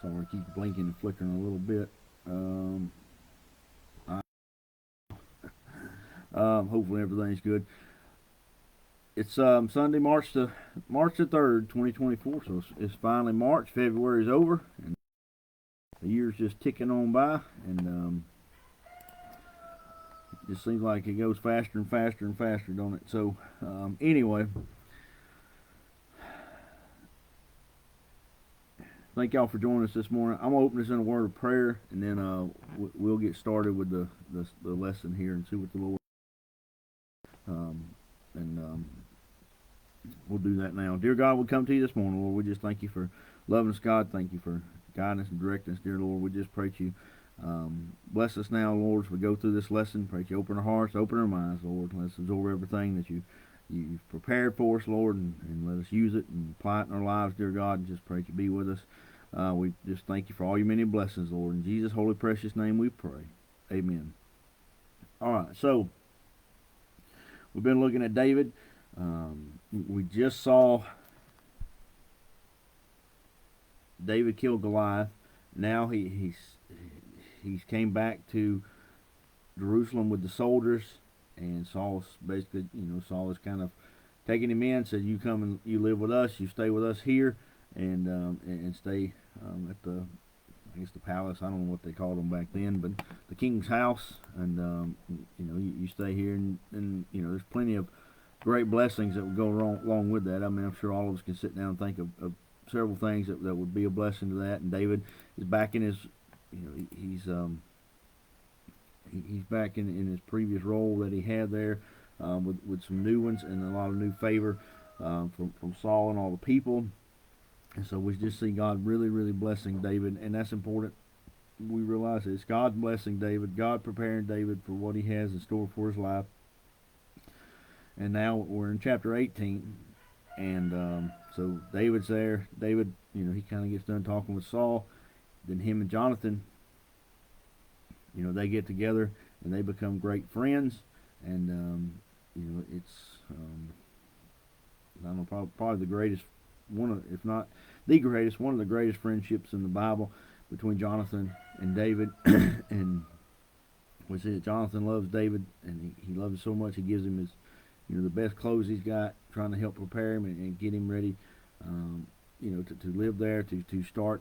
Sorry, keep blinking and flickering a little bit. Hopefully everything's good. It's Sunday, March the 3rd, 2024. So it's finally March. February's over, and the year's just ticking on by. And it just seems like it goes faster and faster and faster, don't it? So anyway, thank y'all for joining us this morning. I'm gonna open this in a word of prayer, and then we'll get started with the lesson here and see what the Lord. Um, and we'll do that now. Dear God, we come to you this morning, Lord. We just thank you for loving us, God. Thank you for guiding us and directing us, dear Lord. We just pray to you. Bless us now, Lord, as we go through this lesson. Pray that you open our hearts, open our minds, Lord. Let us absorb everything that you've prepared for us, Lord, and let us use it and apply it in our lives, dear God. And just pray that you be with us. We just thank you for all your many blessings, Lord. In Jesus' holy, precious name we pray. Amen. All right, so we've been looking at David. We just saw David kill Goliath. Now he's came back to Jerusalem with the soldiers, and Saul's basically, Saul is kind of taking him in, said, "You come and you live with us. You stay with us here, and stay at the palace. I don't know what they called them back then, but the king's house, and you stay here, and there's plenty of great blessings that would go along with that. I mean, I'm sure all of us can sit down and think of several things that would be a blessing to that. And David is back in his, he's back in his previous role that he had there, with some new ones and a lot of new favor from Saul and all the people. And so we just see God really, really blessing David, and that's important. We realize it's God blessing David, God preparing David for what he has in store for his life. And now we're in chapter 18, and so David's there. David, he kind of gets done talking with Saul. Then him and Jonathan, they get together and they become great friends. And it's I don't know, probably the greatest if not the greatest, one of the greatest friendships in the Bible between Jonathan and David. And we see that Jonathan loves David, and he loves him so much he gives him his the best clothes he's got, trying to help prepare him and get him ready, to live there, to start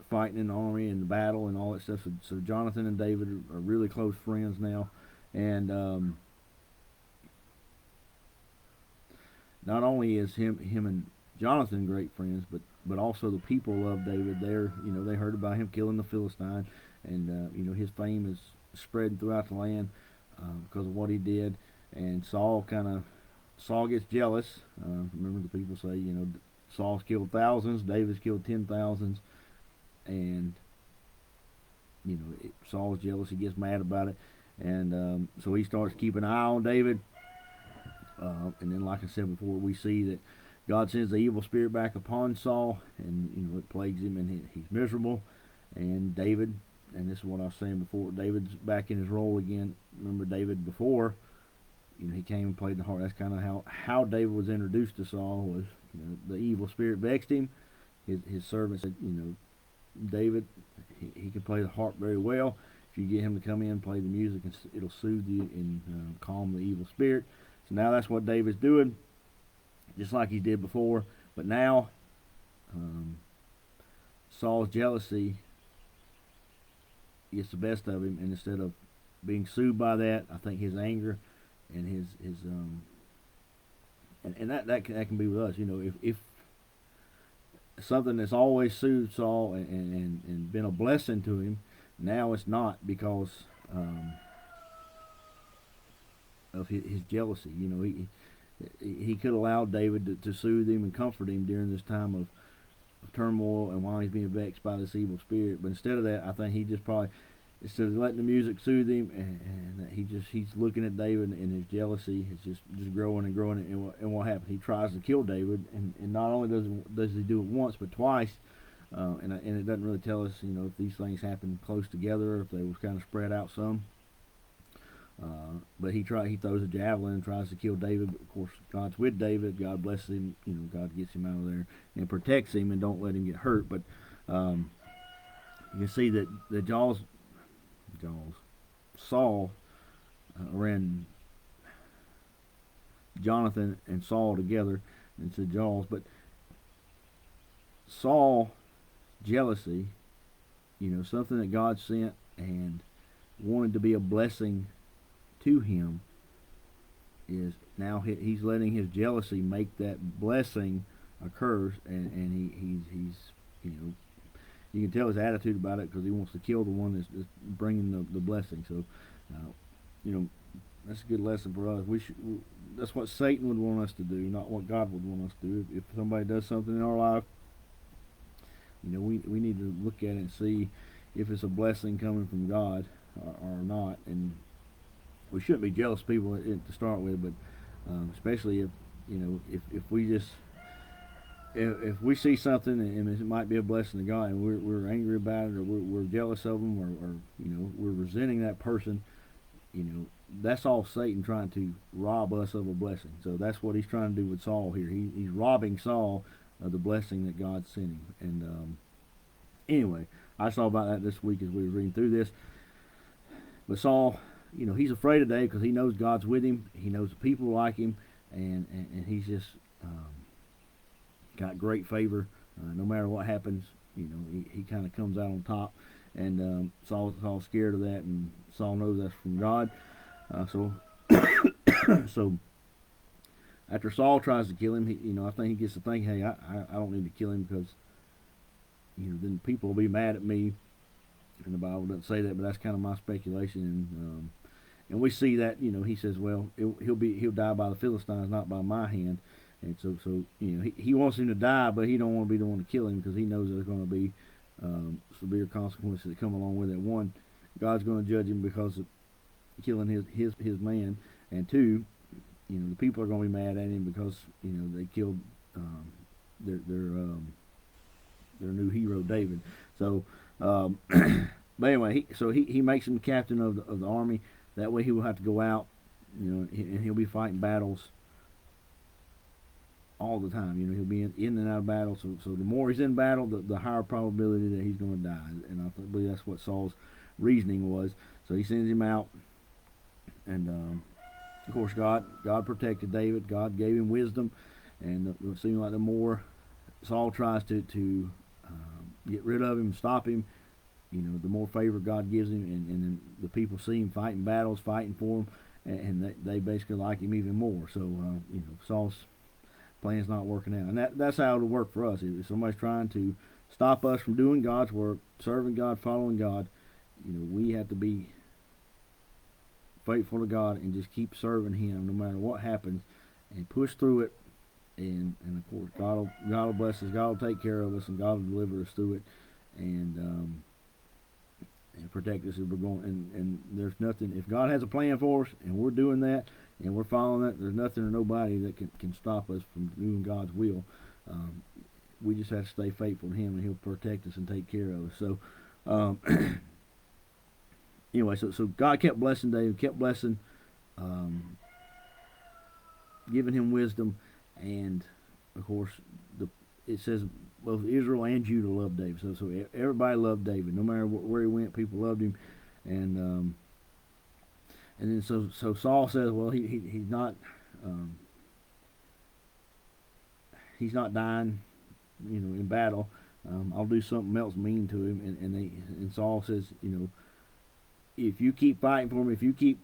fighting in the army and the battle and all that stuff. So Jonathan and David are really close friends now, and not only is him and Jonathan great friends, but also the people love David. They heard about him killing the Philistine, and his fame is spread throughout the land because of what he did. And Saul gets jealous. Remember, the people say, Saul's killed thousands, David's killed 10,000s, and Saul's jealous. He gets mad about it, and so he starts keeping an eye on David. And then, like I said before, we see that God sends the evil spirit back upon Saul, and it plagues him, and he's miserable. And David, and this is what I was saying before, David's back in his role again. Remember, David before, he came and played the harp. That's kind of how David was introduced to Saul. Was the evil spirit vexed him. His servant said, David, he can play the harp very well. If you get him to come in and play the music, it'll soothe you and calm the evil spirit. So now that's what David's doing, just like he did before. But now Saul's jealousy gets the best of him, and instead of being soothed by that, I think his anger and his and that can be with us. If something that's always soothed Saul and been a blessing to him, now it's not because of his jealousy. He could allow David to soothe him and comfort him during this time of turmoil and while he's being vexed by this evil spirit. But instead of that, I think he just probably, instead of letting the music soothe him, and he's looking at David, and his jealousy is just growing and growing. And what happens? He tries to kill David, and not only does he do it once, but twice. And it doesn't really tell us, if these things happen close together, or if they was kind of spread out some. But he throws a javelin and tries to kill David. But of course, God's with David. God blesses him. God gets him out of there and protects him and don't let him get hurt. But you can see that the Saul ran Jonathan and Saul together and said Jaws. But Saul jealousy, something that God sent and wanted to be a blessing to him, is now he's letting his jealousy make that blessing occur, and he's you can tell his attitude about it, because he wants to kill the one that's bringing the blessing. So that's a good lesson for us. That's what Satan would want us to do, not what God would want us to do. If somebody does something in our life, we need to look at it and see if it's a blessing coming from God or not. And we shouldn't be jealous people to start with, but especially if we just if we see something and it might be a blessing to God, and we're angry about it, or we're jealous of them, or we're resenting that person, that's all Satan trying to rob us of a blessing. So that's what he's trying to do with Saul here. He's robbing Saul of the blessing that God sent him. And anyway, I saw about that this week as we were reading through this. But Saul, he's afraid of David because he knows God's with him. He knows the people like him, and he's just got great favor. No matter what happens, he kind of comes out on top. And Saul's scared of that, and Saul knows that's from God. So after Saul tries to kill him, I think he gets to think, hey, I don't need to kill him, because then people will be mad at me. And the Bible doesn't say that, but that's kind of my speculation. And we see that, he says, well, he'll die by the Philistines, not by my hand. And so he wants him to die, but he don't want to be the one to kill him, because he knows there's going to be severe consequences that come along with it. One, God's going to judge him because of killing his man, and two, the people are going to be mad at him because they killed their new hero David. So, but anyway, he makes him captain of the army. That way he will have to go out, and he'll be fighting battles all the time. He'll be in and out of battle. So the more he's in battle, the higher probability that he's going to die. And I believe that's what Saul's reasoning was. So he sends him out, and of course God protected David. God gave him wisdom, and it seems like the more Saul tries to get rid of him, stop him, the more favor God gives him, and then the people see him fighting battles, fighting for him, and they basically like him even more. So Saul's plan's not working out, and that's how it'll work for us. If somebody's trying to stop us from doing God's work, serving God, following God, we have to be faithful to God and just keep serving Him no matter what happens, and push through it. And of course, God will bless us. God will take care of us, and God will deliver us through it, and protect us if we're going. And there's nothing, if God has a plan for us, and we're doing that, and we're following that, there's nothing or nobody that can stop us from doing God's will. We just have to stay faithful to Him, and He'll protect us and take care of us. So, anyway, so God kept blessing David, kept blessing, giving him wisdom, and of course, it says both Israel and Judah loved David. So everybody loved David, no matter where he went. People loved him, and then so Saul says, well, he's not dying, in battle. I'll do something else mean to him. And Saul says, if you keep fighting for him,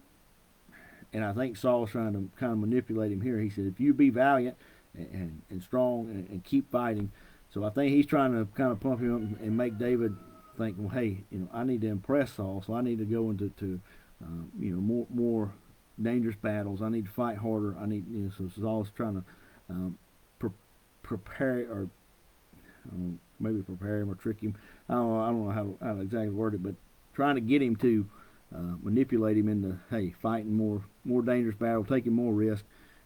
and I think Saul's trying to kind of manipulate him here. He said, if you be valiant and strong and keep fighting. So I think he's trying to kind of pump him up and make David think, well, hey, I need to impress Saul, so I need to go into more dangerous battles. I need to fight harder. I need, so Saul's trying to prepare, or maybe prepare him or trick him. I don't know how to exactly word it, but trying to get him to manipulate him into, hey, fighting more dangerous battle, taking more risk,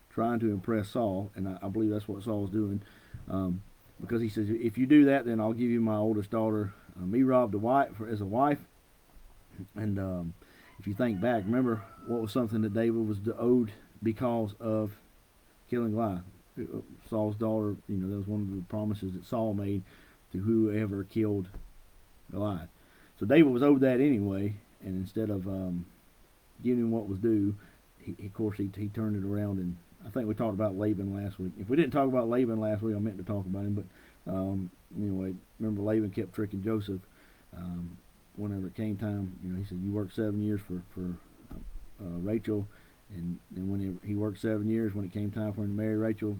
trying to impress Saul. And I believe that's what Saul's doing, because he says, if you do that, then I'll give you my oldest daughter, Merab, as a wife. And if you think back, remember what was something that David was owed because of killing Goliath. Saul's daughter, that was one of the promises that Saul made to whoever killed Goliath. So David was owed that anyway, and instead of giving him what was due, of course he turned it around. And I think we talked about Laban last week. If we didn't talk about Laban last week, I meant to talk about him. But anyway, remember Laban kept tricking Joseph. Whenever it came time, he said, "You worked 7 years for Rachel," and when he worked 7 years, when it came time for him to marry Rachel,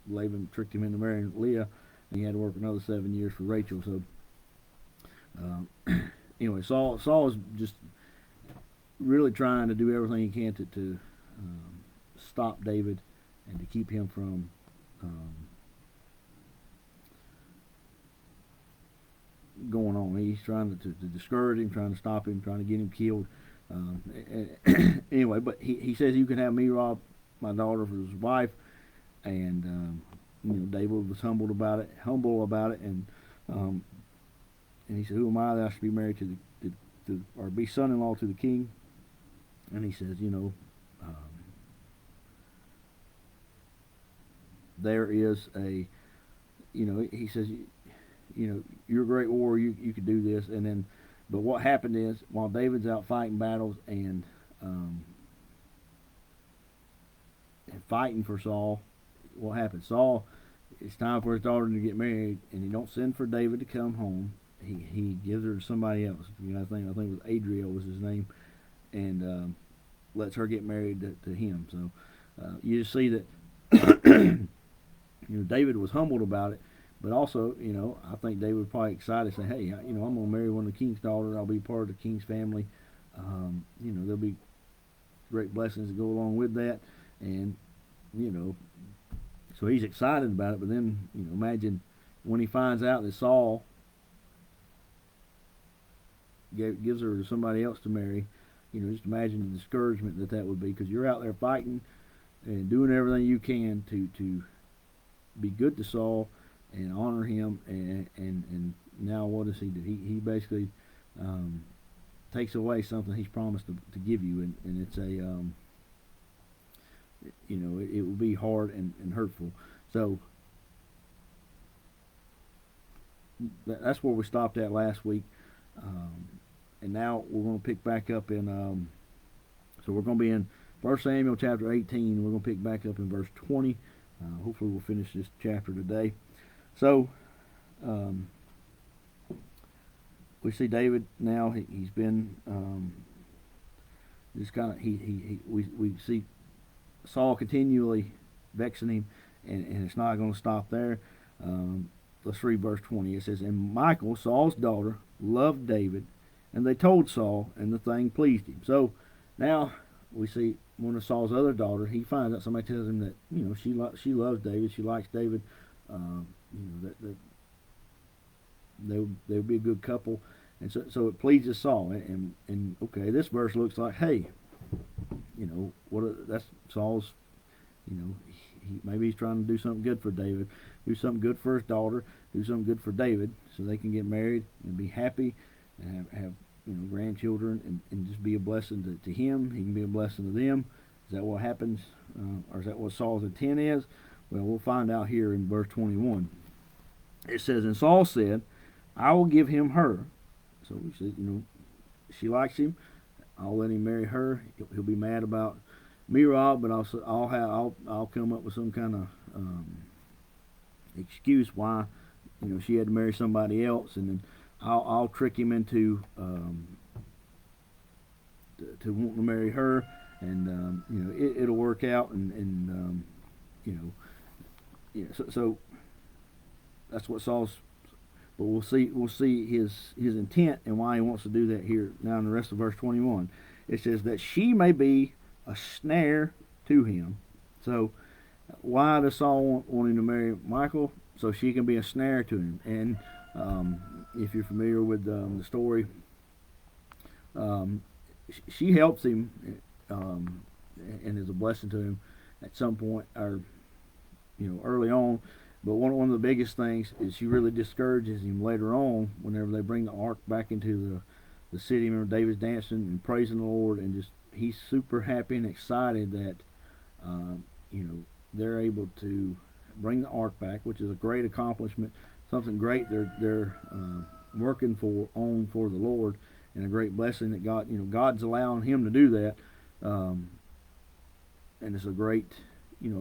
Laban tricked him into marrying Leah, and he had to work another 7 years for Rachel. So anyway, Saul is just really trying to do everything he can to stop David and to keep him from going on. He's trying to discourage him, trying to stop him, trying to get him killed. Anyway, but he says, "You can have Merab, my daughter, for his wife." And David was humble about it, and he said, "Who am I that I should be married to or be son-in-law to the king?" And he says, there is a, he says, you're a great warrior, you could do this. And then, but what happened is, while David's out fighting battles and fighting for Saul, what happened? Saul, it's time for his daughter to get married, and he don't send for David to come home. He gives her to somebody else. I think it was Adriel was his name, and lets her get married to him. So you just see that David was humbled about it, but also I think David was probably excited to say, "Hey, I'm going to marry one of the king's daughters. I'll be part of the king's family. There'll be great blessings that go along with that." And so he's excited about it. But then imagine when he finds out that Saul gives her to somebody else to marry. Just imagine the discouragement that would be, because you're out there fighting and doing everything you can to be good to Saul and honor him, and now what does he do? He basically takes away something he's promised to give you, and it's a it will be hard and hurtful. So that's where we stopped at last week. And now we're going to pick back up in, so we're going to be in 1 Samuel chapter 18. We're going to pick back up in verse 20. Hopefully we'll finish this chapter today. So we see David now. He's been just kind of we see Saul continually vexing him, and it's not going to stop there. Let's read verse 20. It says, "And Michal, Saul's daughter, loved David, and they told Saul, and the thing pleased him." So now we see one of Saul's other daughters. He finds out, somebody tells him that she loves David, she likes David. That they would be a good couple, and so it pleases Saul. And okay, this verse looks like, hey, that's Saul's. Maybe he's trying to do something good for David, do something good for his daughter, do something good for David, so they can get married and be happy and have grandchildren, and just be a blessing to him. He can be a blessing to them. Is that what happens, or is that what Saul's intent is? Well, we'll find out here in verse 21. It says, "And Saul said, I will give him her." So we said, she likes him. I'll let him marry her. He'll be mad about Merab, but I'll come up with some kind of excuse why she had to marry somebody else, and then I'll trick him into to wanting to marry her, and it'll work out, and so that's what Saul's. But we'll see his intent and why he wants to do that here now in the rest of verse 21. It says that she may be a snare to him. So why does Saul want him to marry Michal? So she can be a snare to him. And if you're familiar with the story, she helps him and is a blessing to him at some point, or early on. But one of the biggest things is she really discourages him later on whenever they bring the ark back into the city. Remember, David's dancing and praising the Lord, and just he's super happy and excited that you know, they're able to bring the ark back, which is a great accomplishment, something great they're working for the Lord, and a great blessing that God's allowing him to do that, and it's a great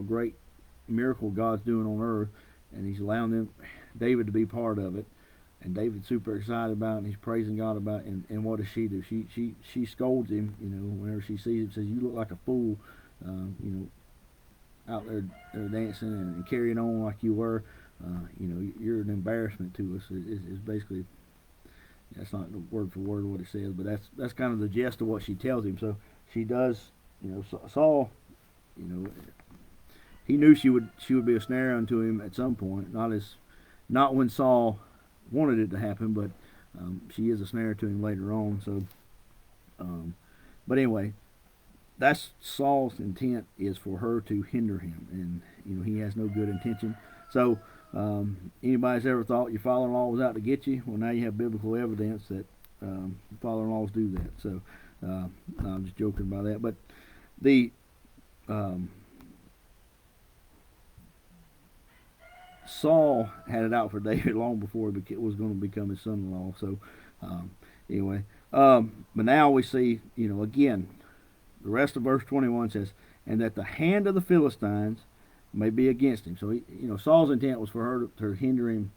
great miracle God's doing on earth, and he's allowing David to be part of it. And David's super excited about it, and he's praising God about it. And what does she do? She scolds him, whenever she sees him, says, "You look like a fool, out there dancing and carrying on like you were. You're an embarrassment to us." Is basically, that's not word for word what it says, but that's kind of the gist of what she tells him. So she does, Saul, he knew she would be a snare unto him at some point. Not when Saul wanted it to happen, but she is a snare to him later on. So, but anyway, that's Saul's intent, is for her to hinder him, and he has no good intention. So, anybody's ever thought your father-in-law was out to get you? Well, now you have biblical evidence that father-in-laws do that. So, no, I'm just joking about that. But the Saul had it out for David long before he was going to become his son-in-law. So, anyway, but now we see, again, the rest of verse 21 says, "And that the hand of the Philistines may be against him." So, Saul's intent was for her to hinder him,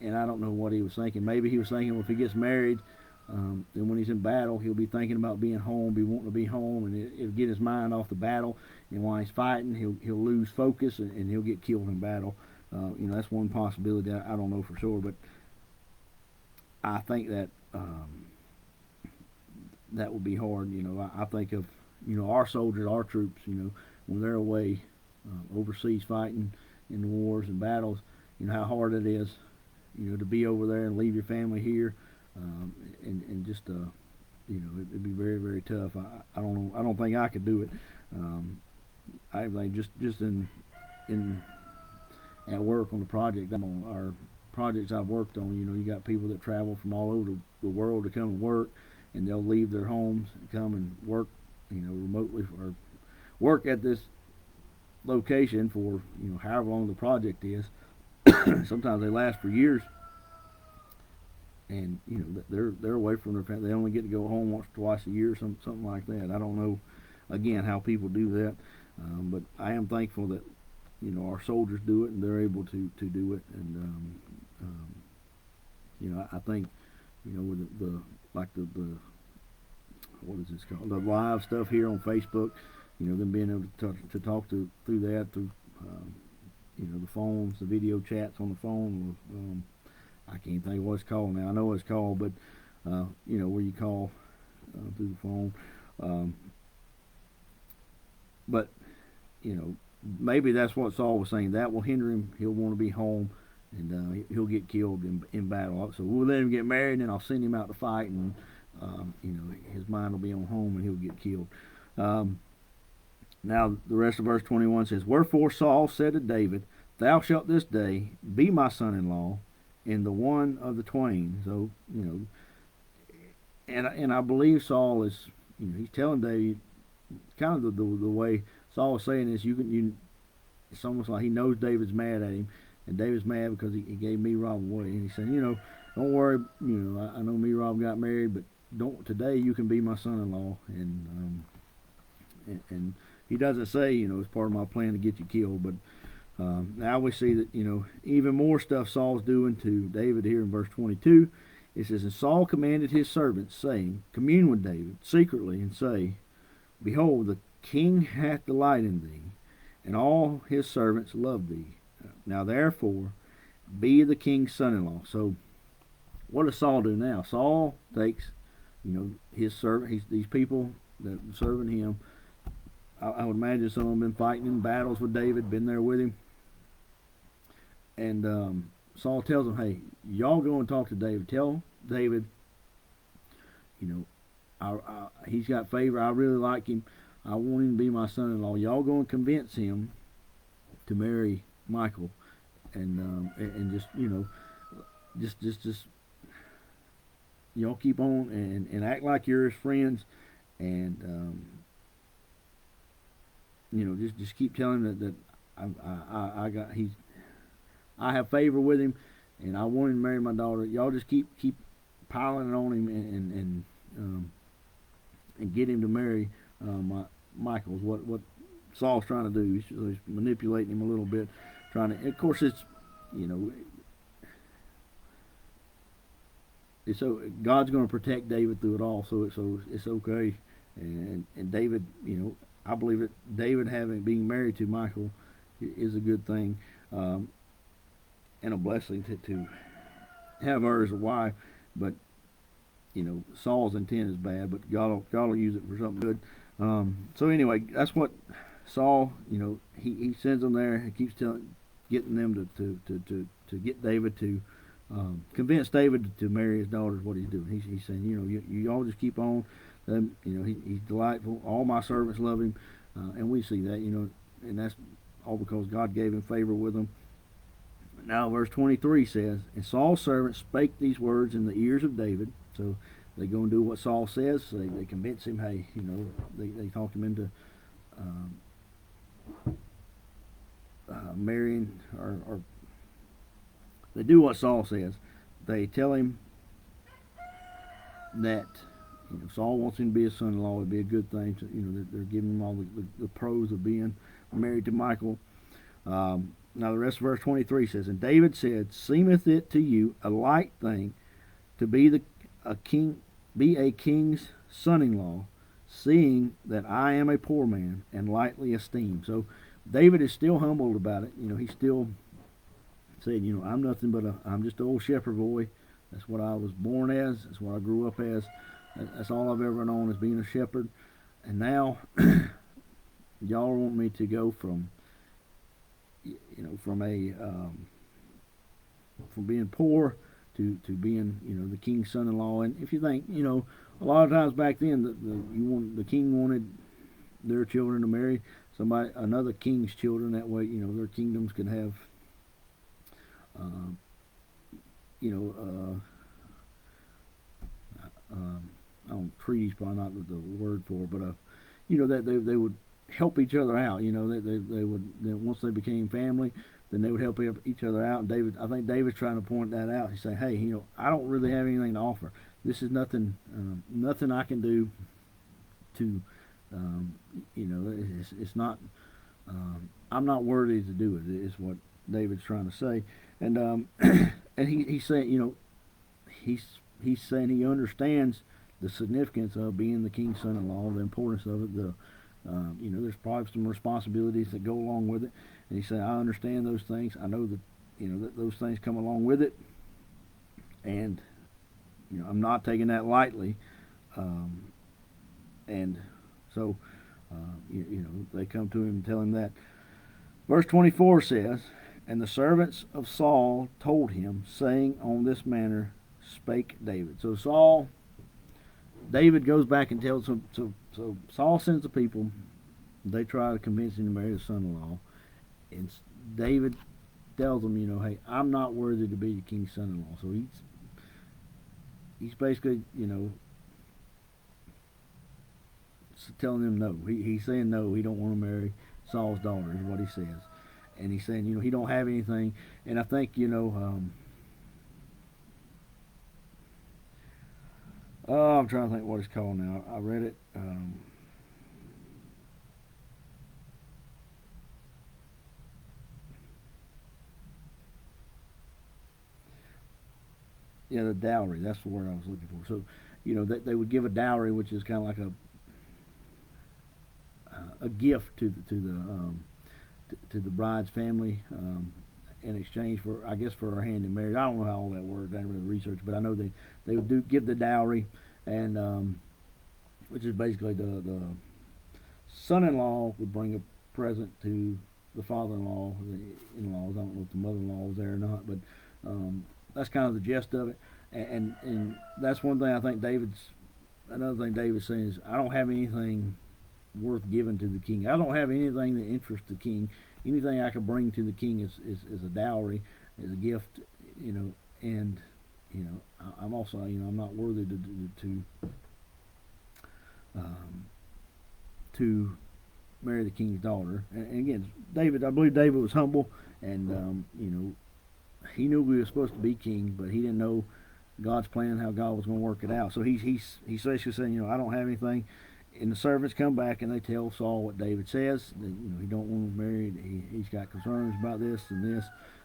and I don't know what he was thinking. Maybe he was thinking, well, if he gets married, then when he's in battle, he'll be thinking about being home, be wanting to be home, and it'll get his mind off the battle. And while he's fighting, he'll lose focus, and he'll get killed in battle. That's one possibility. I don't know for sure, but I think that that would be hard. I think of our soldiers, our troops. When they're away overseas fighting in the wars and battles, how hard it is, to be over there and leave your family here, and just it'd be very, very tough. I don't know. I don't think I could do it. I think just in at work on the project our projects I've worked on, you got people that travel from all over the world to come and work, and they'll leave their homes and come and work, remotely, or work at this location for, however long the project is. Sometimes they last for years, and they're away from their family. They only get to go home once or twice a year, something like that. I don't know, again, how people do that, but I am thankful that our soldiers do it, and they're able to do it. And I think with the what is this called, the live stuff here on Facebook, them being able to talk through that, through the phones, the video chats on the phone. I can't think of what it's called now. I know what it's called, but where you call through the phone. But maybe that's what Saul was saying. That will hinder him. He'll want to be home, and he'll get killed in battle. So we'll let him get married, and I'll send him out to fight, and his mind will be on home, and he'll get killed. Now the rest of verse 21 says, "Wherefore Saul said to David, Thou shalt this day be my son-in-law, in the one of the twain." So and I believe Saul is, he's telling David, kind of the way Saul was saying this. It's almost like he knows David's mad at him, and David's mad because he gave Merab away, and he said, don't worry, I know Merab got married, but today you can be my son-in-law, and he doesn't say, it's part of my plan to get you killed, but now we see that, even more stuff Saul's doing to David here in verse 22. It says, "And Saul commanded his servants, saying, Commune with David secretly, and say, Behold, the king hath delight in thee, and all his servants love thee. Now therefore be the king's son-in-law." So what does Saul do now? Saul takes, his servant, these people that are serving him. I would imagine some of them been fighting in battles with David, been there with him. And Saul tells them, "Hey, y'all go and talk to David. Tell David, he's got favor. I really like him. I want him to be my son-in-law. Y'all go and convince him to marry Michal, and just y'all keep on and act like you're his friends, and just keep telling him that I got I have favor with him, and I want him to marry my daughter. Y'all just keep piling it on him and get him to marry Michael. Is what Saul's trying to do. He's manipulating him a little bit, trying to. Of course, it's you know so God's going to protect David through it all, so it's okay. And David, I believe that David being married to Michael is a good thing, and a blessing to have her as a wife. But Saul's intent is bad, but God will use it for something good. So anyway, that's what Saul, he sends them there. He keeps getting them to get David to convince David to marry his daughter. Is what he's doing. He's saying, you all just keep on. He's delightful. All my servants love him, and we see that, and that's all because God gave him favor with them. Now, verse 23 says, and Saul's servants spake these words in the ears of David. So they go and do what Saul says. So they convince him. Hey, they talk him into marrying, or they do what Saul says. They tell him that Saul wants him to be his son-in-law. It'd be a good thing. To, they're giving him all the pros of being married to Michael. Now the rest of verse 23 says, and David said, seemeth it to you a light thing to be a king's son-in-law, seeing that I am a poor man and lightly esteemed. So David is still humbled about it. He still said, I'm nothing but I'm just an old shepherd boy. That's what I was born as. That's what I grew up as. That's all I've ever known, is being a shepherd. And now y'all want me to go from from being poor to being the king's son-in-law. And if you think, a lot of times back then the king wanted their children to marry another king's children. That way, their kingdoms could have treaties, probably not the word for it, but that they would help each other out. They would, once they became family, then they would help each other out. And I think David's trying to point that out. He's saying, hey, I don't really have anything to offer. This is nothing I can do to, it's not, I'm not worthy to do it, is what David's trying to say. And and he's saying, he's saying he understands the significance of being the king's son-in-law, the importance of it, there's probably some responsibilities that go along with it. And he said, I understand those things. I know that, that those things come along with it. And, I'm not taking that lightly. And so, they come to him and tell him that. Verse 24 says, and the servants of Saul told him, saying, on this manner spake David. So David goes back and tells him, so Saul sends the people. They try to convince him to marry his son-in-law. And David tells them, hey, I'm not worthy to be the king's son-in-law. So he's basically, telling them no. He's saying no, he don't want to marry Saul's daughter, is what he says. And he's saying, he don't have anything. And I think, I'm trying to think what it's called now. I read it. Yeah, the dowry. That's the word I was looking for. So, they would give a dowry, which is kind of like a gift to the bride's family, in exchange for, I guess, for her hand in marriage. I don't know how all that works. I didn't really research, but I know they would give the dowry, and which is basically the son-in-law would bring a present to the father-in-law, the in-laws. I don't know if the mother-in-law was there or not, but that's kind of the gist of it. And that's one thing I think another thing David's saying is, I don't have anything worth giving to the king. I don't have anything that interests the king. Anything I can bring to the king is a dowry, is a gift, and I'm also, I'm not worthy um, to marry the king's daughter. And again, David, I believe David was humble, and he knew he was supposed to be king, but he didn't know God's plan, how God was going to work it out. So he's basically saying, I don't have anything. And the servants come back and they tell Saul what David says. That, he don't want him married. He's got concerns about this and this,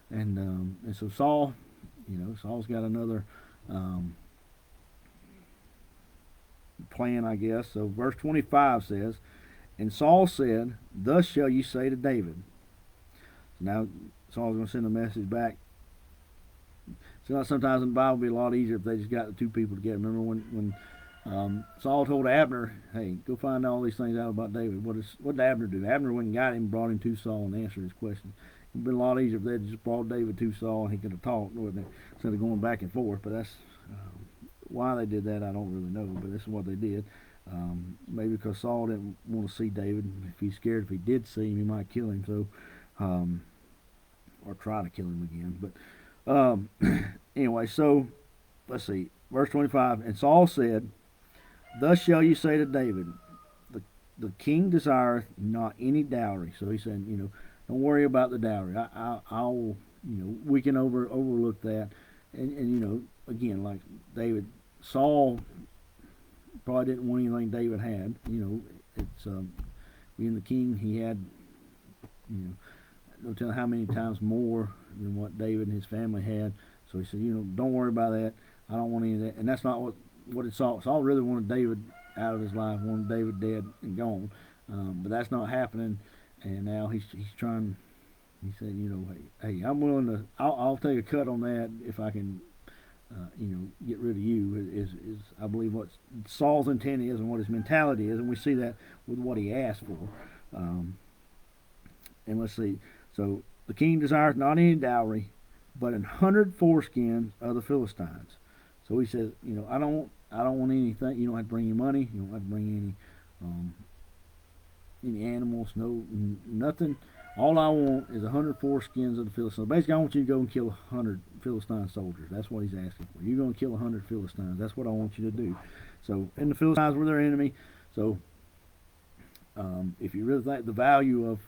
and so Saul, Saul's got another plan, I guess. So verse 25 says, "And Saul said, Thus shall you say to David." Now Saul's going to send a message back. So sometimes in the Bible, it'd be a lot easier if they just got the two people together. Remember when Saul told Abner, "Hey, go find all these things out about David." What did Abner do? Abner went and got him, brought him to Saul, and answered his questions. It'd been a lot easier if they just brought David to Saul and he could have talked, instead of going back and forth. But that's why they did that. I don't really know, but this is what they did. Maybe because Saul didn't want to see David. If he's scared, if he did see him, he might kill him. So, or try to kill him again. But anyway, so let's see, verse 25. And Saul said, "Thus shall you say to David, the king desireth not any dowry." So he said, don't worry about the dowry. I'll we can overlook that. And again, like David, Saul probably didn't want anything David had. It's being the king, he had, don't tell how many times more than what David and his family had. So he said, don't worry about that. I don't want any of that. And that's not what it Saul. Saul really wanted David out of his life, wanted David dead and gone. But that's not happening. And now he's trying. He said, hey, I'm willing to. I'll take a cut on that if I can. Get rid of you is I believe what Saul's intent is and what his mentality is, and we see that with what he asked for. And let's see. So the king desires not any dowry, but 100 foreskins of the Philistines. So he says, I don't want anything. You don't have to bring any money. You don't have to bring any animals. No, nothing. All I want is 100 foreskins of the Philistines. Basically, I want you to go and kill 100 Philistine soldiers. That's what he's asking for. You're going to kill 100 Philistines. That's what I want you to do. So, and the Philistines were their enemy. So, if you really think the value of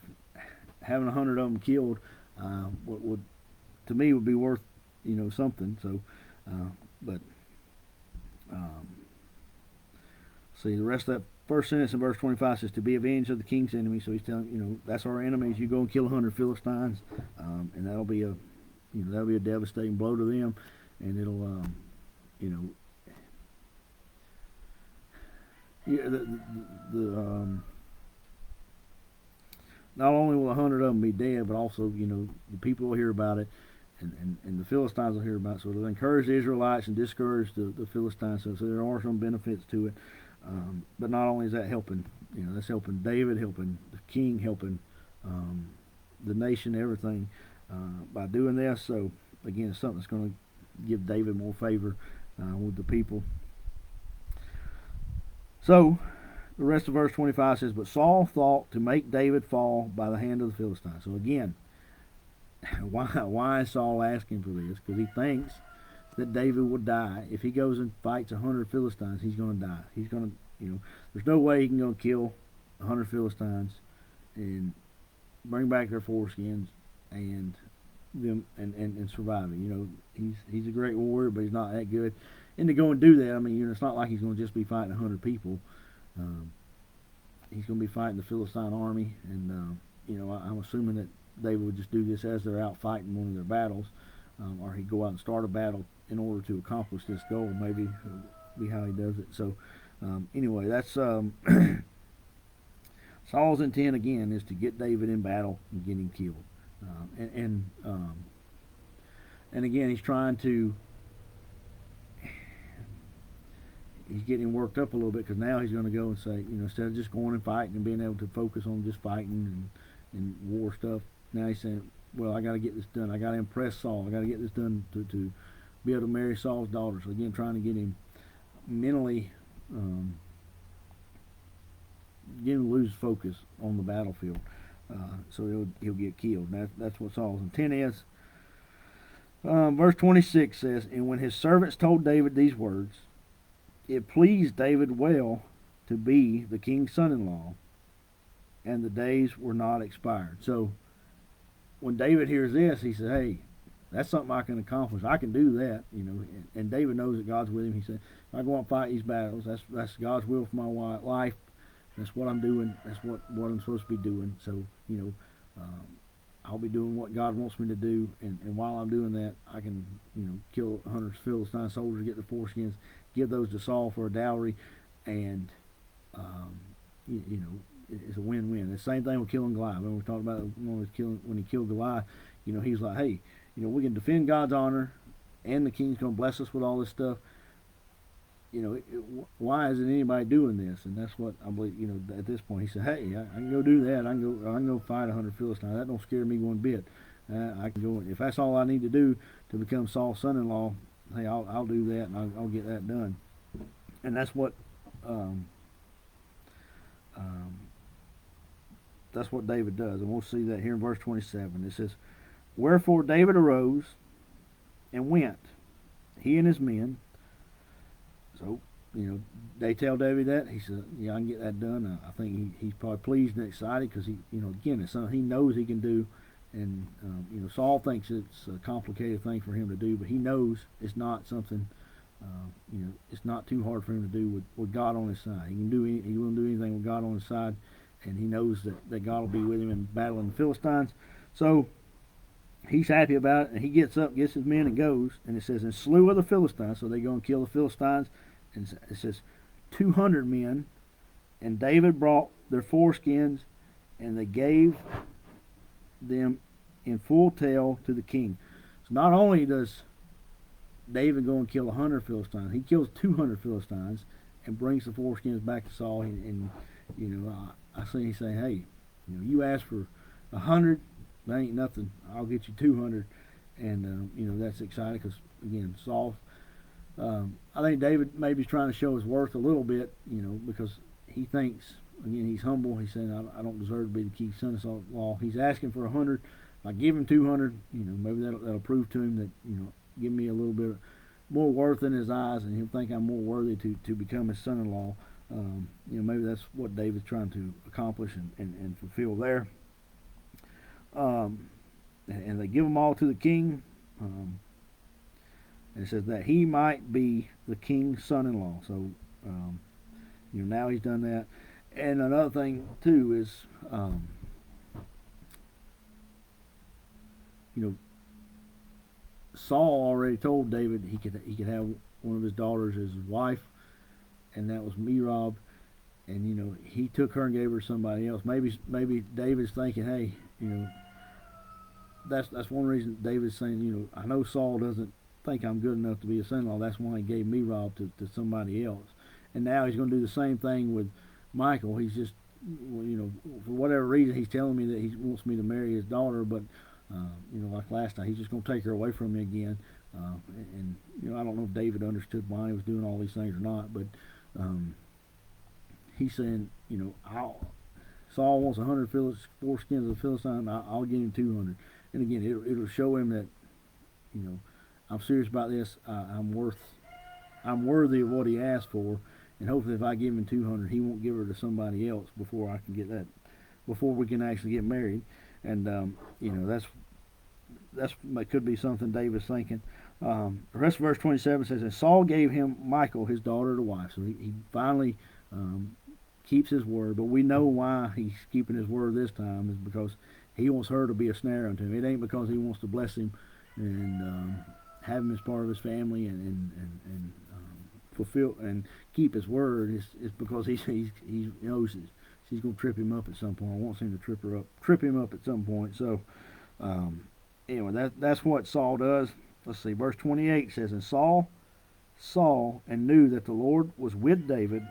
having 100 of them killed, would to me would be worth something. So, but see the rest of that first sentence in verse 25 says to be avenged of the king's enemy. So he's telling that's our enemies. You go and kill 100 Philistines, and that'll be a devastating blow to them, and it'll not only will 100 of them be dead, but also the people will hear about it, and the Philistines will hear about it. So it'll encourage the Israelites and discourage the Philistines. So there are some benefits to it. But not only is that helping, that's helping David, helping the king, helping the nation, everything by doing this. So again, it's something that's going to give David more favor with the people. So the rest of verse 25 says, "But Saul thought to make David fall by the hand of the Philistines." So again, why is Saul asking for this? Because he thinks that David will die. If he goes and fights 100 Philistines, he's going to die. He's going to, there's no way he can go kill 100 Philistines and bring back their foreskins and them and survive it. He's a great warrior, but he's not that good. And to go and do that, it's not like he's going to just be fighting 100 people. He's going to be fighting the Philistine army, and I'm assuming that David would just do this as they're out fighting one of their battles, or he'd go out and start a battle in order to accomplish this goal. Maybe be how he does it. So anyway, that's Saul's intent again is to get David in battle and get him killed. And again, he's trying to. He's getting worked up a little bit because now he's going to go and say, instead of just going and fighting and being able to focus on just fighting and war stuff, now he's saying, well, I got to get this done. I got to impress Saul. I got to get this done to be able to marry Saul's daughter. So again, trying to get him mentally, get him to lose focus on the battlefield, so he'll get killed. That's what Saul's intent is. Verse 26 says, "And when his servants told David these words, it pleased David well to be the king's son-in-law, and the days were not expired." So when David hears this, he said, "Hey, that's something I can accomplish. I can do that, you know." And David knows that God's with him. He said, "If I go out and fight these battles, that's God's will for my life. That's what I'm doing. That's what I'm supposed to be doing. So, you know, I'll be doing what God wants me to do. And while I'm doing that, I can, you know, kill 100 Philistine soldiers, get the foreskins, give those to Saul for a dowry, and um, you know, it's a win-win. The same thing with killing Goliath. When we talked about when he killed Goliath, you know, he's like, hey, you know, we can defend God's honor, and the king's going to bless us with all this stuff. You know, why isn't anybody doing this? And that's what I believe. You know, at this point, he said, "Hey, I can go do that. I can go fight 100 Philistines. That don't scare me one bit. I can go if that's all I need to do to become Saul's son-in-law. Hey, I'll do that, and I'll get that done." And um, um, that's what David does, and we'll see that here in verse 27. It says, "Wherefore David arose and went, he and his men." So, you know, they tell David that. He said, "Yeah, I can get that done." I think he's probably pleased and excited because you know, again, it's something he knows he can do. And you know, Saul thinks it's a complicated thing for him to do, but he knows it's not something. You know, it's not too hard for him to do with God on his side. He will do anything with God on his side, and he knows that God will be with him in battling the Philistines. So he's happy about it, and he gets up, gets his men, and goes. And it says, "And slew of the Philistines." So they go and kill the Philistines. And it says 200 men, and David brought their foreskins, and they gave them in full tale to the king. So not only does David go and kill 100 Philistines, he kills 200 Philistines and brings the foreskins back to Saul. And you know, I see he's saying, "Hey, you know, you asked for 100, that ain't nothing. I'll get you 200." And you know, that's exciting because again, Saul. I think David maybe is trying to show his worth a little bit, you know, because he thinks, again, he's humble. He's saying, I don't deserve to be the king's son-in-law. He's asking for 100. I give him 200. You know, maybe that'll prove to him that, you know, give me a little bit more worth in his eyes, and he'll think I'm more worthy to become his son-in-law. You know, maybe that's what David's trying to accomplish and fulfill there. And they give them all to the king. And it says that he might be the king's son-in-law. So, you know, now he's done that. And another thing too is, you know, Saul already told David he could have one of his daughters as his wife, and that was Merab. And you know, he took her and gave her to somebody else. Maybe David's thinking, hey, you know, that's one reason David's saying, you know, I know Saul doesn't think I'm good enough to be a son-in-law. That's why he gave Merab to somebody else. And now he's going to do the same thing with Michael. He's just, you know, for whatever reason, he's telling me that he wants me to marry his daughter, but you know, like last time, he's just going to take her away from me again. And you know, I don't know if David understood why he was doing all these things or not, but he's saying, you know, Saul wants 100 foreskins of the Philistine. I'll give him 200. And again, it'll show him that, you know, I'm serious about this. I'm worthy of what he asked for, and hopefully, if I give him 200, he won't give her to somebody else before I can get that, before we can actually get married. And you know, that could be something David's thinking. The rest of verse 27 says, "And Saul gave him Michal, his daughter, to wife." So he finally keeps his word. But we know why he's keeping his word this time is because he wants her to be a snare unto him. It ain't because he wants to bless him and have him as part of his family and fulfill and keep his word. It's because he knows she's going to trip him up at some point. Wants him to trip him up at some point. So anyway, that's what Saul does. Let's see, verse 28 says, "And Saul saw and knew that the Lord was with David,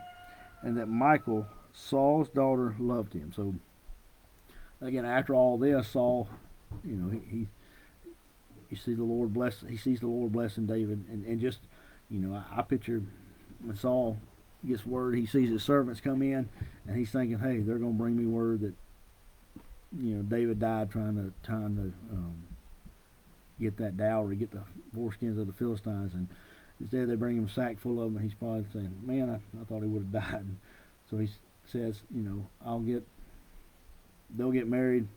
and that Michal, Saul's daughter, loved him." So again, after all this, Saul, you know, he sees the Lord blessing David, and just, you know, I picture when Saul gets word, he sees his servants come in, and he's thinking, hey, they're going to bring me word that, you know, David died trying to get that dowry, get the foreskins of the Philistines, and instead they bring him a sack full of them, and he's probably saying, man, I thought he would have died. And so he says, they'll get married.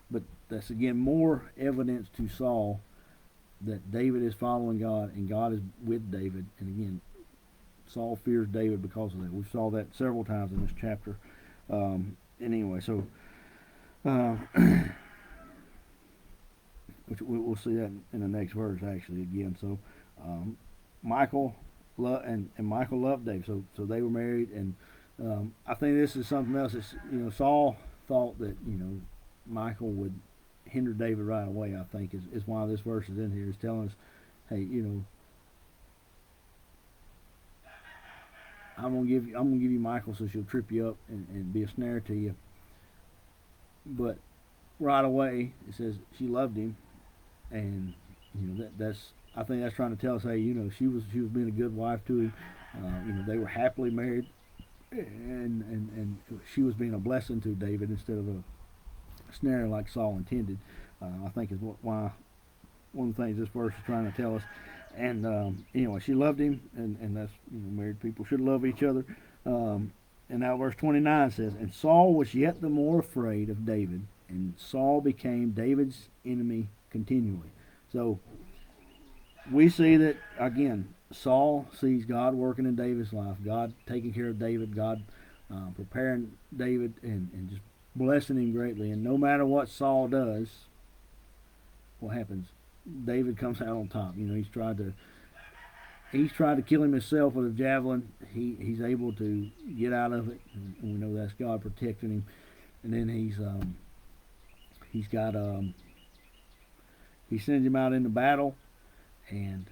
But that's again more evidence to Saul that David is following God and God is with David. And again, Saul fears David because of that. We saw that several times in this chapter. And anyway, so which we'll see that in the next verse actually again. So Michal and Michal loved David, so they were married. And I think this is something else. It's, Saul thought that Michal would hinder David right away. I think is why this verse is in here. Is telling us, hey, I'm gonna give you Michal so she'll trip you up and be a snare to you. But right away it says she loved him, and that's I think that's trying to tell us, hey, she was being a good wife to him. They were happily married, and she was being a blessing to David instead of a snare like Saul intended. I think is why one of the things this verse is trying to tell us. And anyway, she loved him, and that's married people should love each other. And now verse 29 says, and Saul was yet the more afraid of David, and Saul became David's enemy continually. So we see that again, Saul sees God working in David's life, God taking care of David, God preparing David, and just blessing him greatly. And no matter what Saul does, what happens? David comes out on top. He's tried to kill him himself with a javelin. He's able to get out of it, and we know that's God protecting him. And then he sends him out into battle, and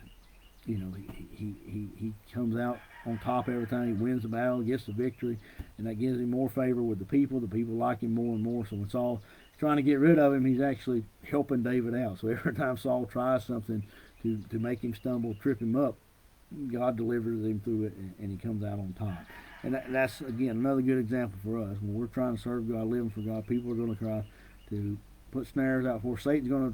he comes out on top every time. He wins the battle, gets the victory, and that gives him more favor with the people. The people like him more and more. So when Saul's trying to get rid of him, he's actually helping David out. So every time Saul tries something to make him stumble, trip him up, God delivers him through it, and he comes out on top. And that's, again, another good example for us. When we're trying to serve God, living for God, people are going to try to put snares out for us. Satan's going to